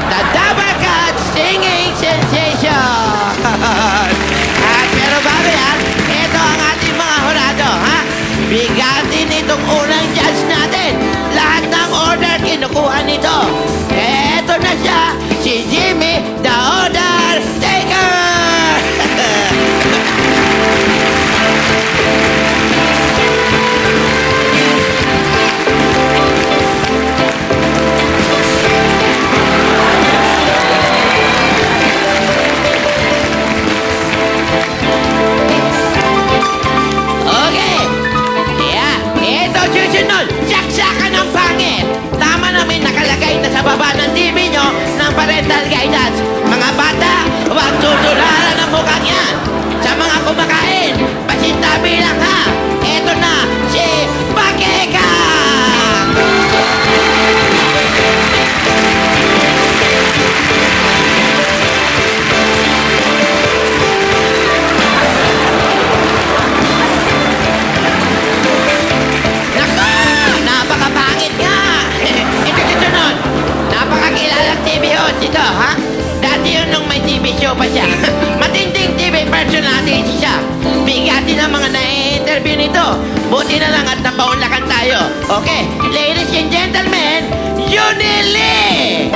the Double Cut Singing Sensation! At pero bago yan, ito ang ating mga hurado, ha? Bigatin itong unang judge natin. Lahat ng order kinukuha nito. Eto na siya, si Jimmy, the Order Taker! Okay. Yeah. Ito susunod. Saksakan ng pangit. Tama namin nakalagay na sa baba ng TV nyo ng parental guidance. Mga bata, huwag tutularan ang mukhang yan. Sa mga kumakain, pasintabi lang ha. Ito na, si Bakeka! Nako! Napakapangit nga! Ito susunod. Napakakilalang TV host ito, ha? Dati yun nung may TV show pa siya. Matinding TV personality siya. Bigati ng mga na-interview nito. Buti na lang at napaunlakan tayo. Okay, ladies and gentlemen, Yunili!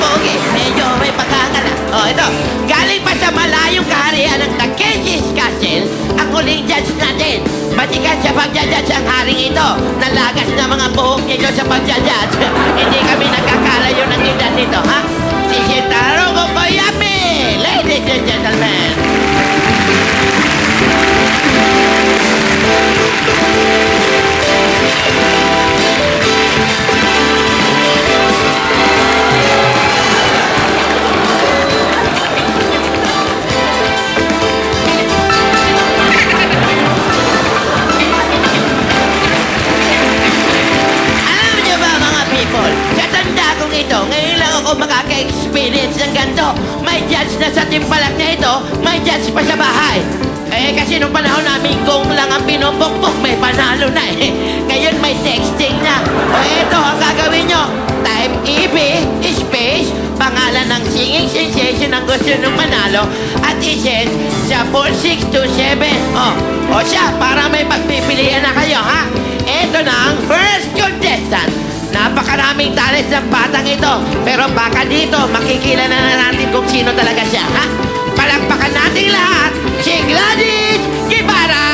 Okay, medyo may pagkakala. Oh, ito. Galing pa sa malayong kaharian ng Takeshi's Castle, ang huling judge natin. Matigas sa pagja-judge ang haring ito. Nalagas na mga buhok nito sa pagja-judge. Hindi kami nagkakalayo ng edad nito, ha? Si Shintaro Kobayami! Ladies and gentlemen! Alam niyo ba mga people, sa tanda kong ito, ngayon lang ako makaka-experience ng ganito. May judge na sa timpalat na ito, may judge pa sa bahay. Eh kasi nung panahon namin kung lang ang pinupukpok, may panalo na eh. Ngayon may texting na. O eto ang gagawin nyo. Type EB, space, pangalan ng singing sensation ang gusto nung manalo at isend sa 4627. O siya, para may pagpipilian na kayo, ha? Eto na ang first contestant. Napakaraming talent ng batang ito. Pero baka dito, makikilala na natin kung sino talaga siya, ha? Palakpakan natin lahat, si Gladys Guevara!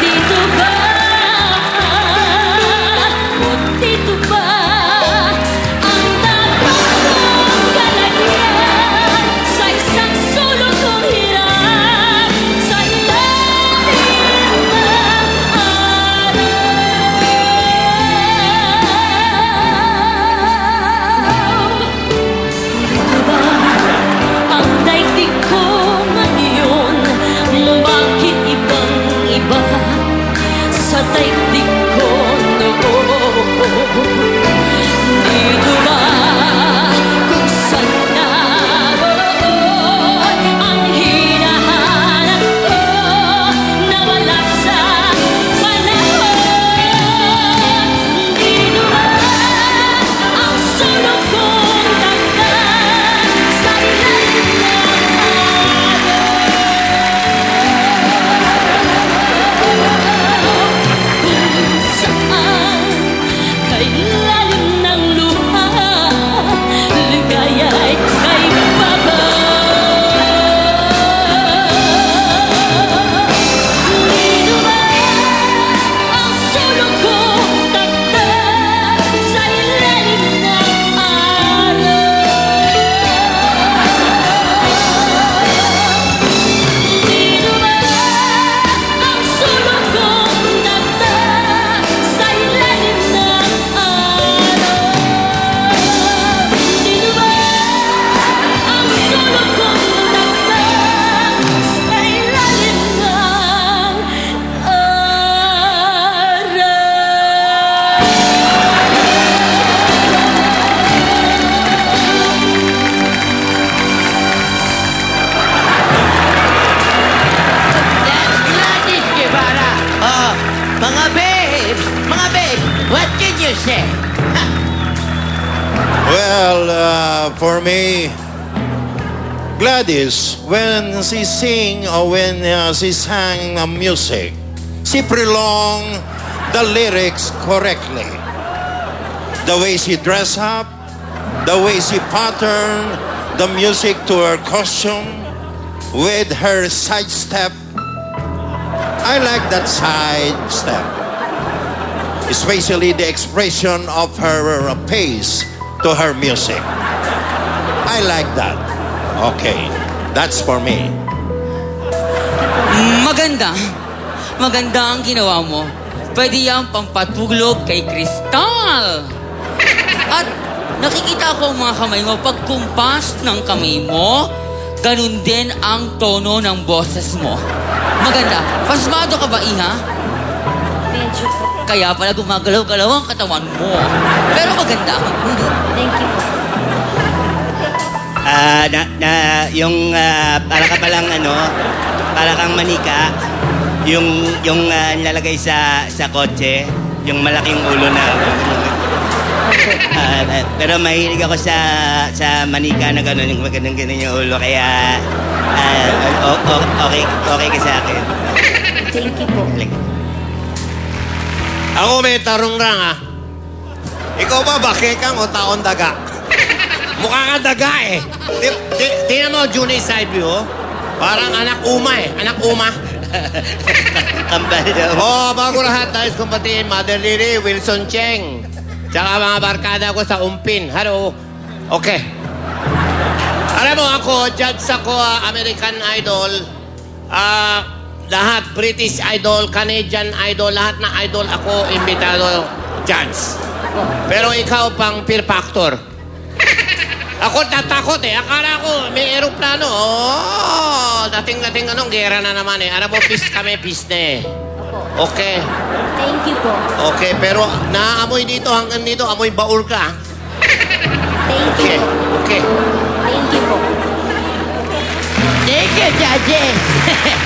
Dito ba? O dito ba? Ang tapang kalagyan sa isang sulok kong hirap sa ilalim ng araw. Dito ba? Ang daigdig ko ngayon, bakit ibang-iba sa daigdig ko noon? Dito ba kung saan naroon ang hinahanap ko na wala sa panahon? Dito ba ang sulok kong tanda sa ilalim ng araw? Kung For me, Gladys, when she sing or when she sang music, she prolonged the lyrics correctly. The way she dress up, the way she patterned the music to her costume with her side step. I like that side step, especially the expression of her pace to her music. I like that. Okay, that's for me. Maganda. Maganda ang ginawa mo. Pwede yan pampatulog kay Crystal. At nakikita ko ang mga kamay mo. Pag kumpas ng kamay mo, ganun din ang tono ng boses mo. Maganda. Pasmado ka ba, Iha? Medyo po. Kaya pala gumagalaw-galaw ang katawan mo. Pero maganda. Thank you po. Para ka palang para kang manika, yung nilalagay sa kotse, yung malaking ulo na. Pero mahilig ako sa manika na gano'n, yung magandang yung ulo, kaya okay ka sa akin. Thank you po. Ako may tarong rang Ikaw ba bakekang o taon daga? Mukha ka daga eh. Tingnan mo, Juni side view. Parang anak uma eh. Anak uma. Kambal daw. Oh, bago lahat, tayo kumpatiin, Mother Lily, Wilson Cheng. Tsaka mga barkada ko sa Umpin. Hello. Okay. Alam mo ako, judge ako, American Idol. Lahat, British Idol, Canadian Idol, lahat na idol ako, imbitado, judge. Pero ikaw pang Fear Factor. Ako tatakot eh. Akala ko may aeroplano. Oh, dating-dating gera na naman eh. Alam mo, peace kami, peace na eh. Okay. Thank you po. Okay, pero naamoy dito hanggang dito, amoy baul ka. Thank Okay, you. okay. Thank you po. Thank you, judges.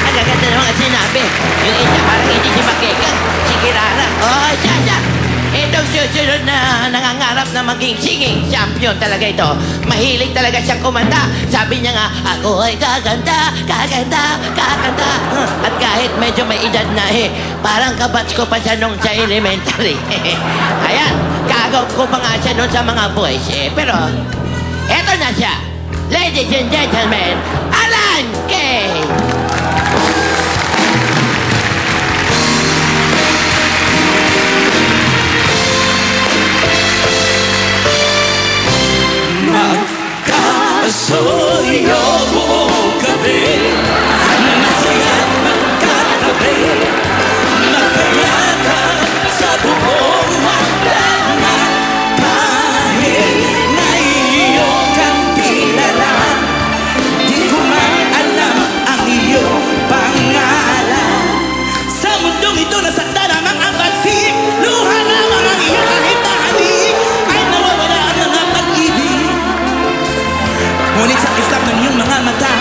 Ang gaganda ng mga sinabi. Yung isa parang hindi si Makeka, si Kirara. Oh, siya. Itong susunod na nangangarap na maging singing champion talaga ito. Mahilig talaga siyang kumanta. Sabi niya nga, ako ay kakanta. At kahit medyo may edad na parang kabats ko pa siya nung sa elementary. Ayan, kagaw ko pa nga siya nung sa mga boys. Pero, eto na siya. Ladies and gentlemen, Alan Kay! Magkakasoyo buong gabi, masaya't magkatabi, magkayakap sa buong hagdan at kahit na iyong kang kilala, di ko man alam ang iyong pangalan. Sa mundong ito nasaktan ang mga pagsik, luha lamang ang iyong kahit na halik, ay nawawala ang mga pag-ibig. Ngunit sa kislap ng iyong mga mata,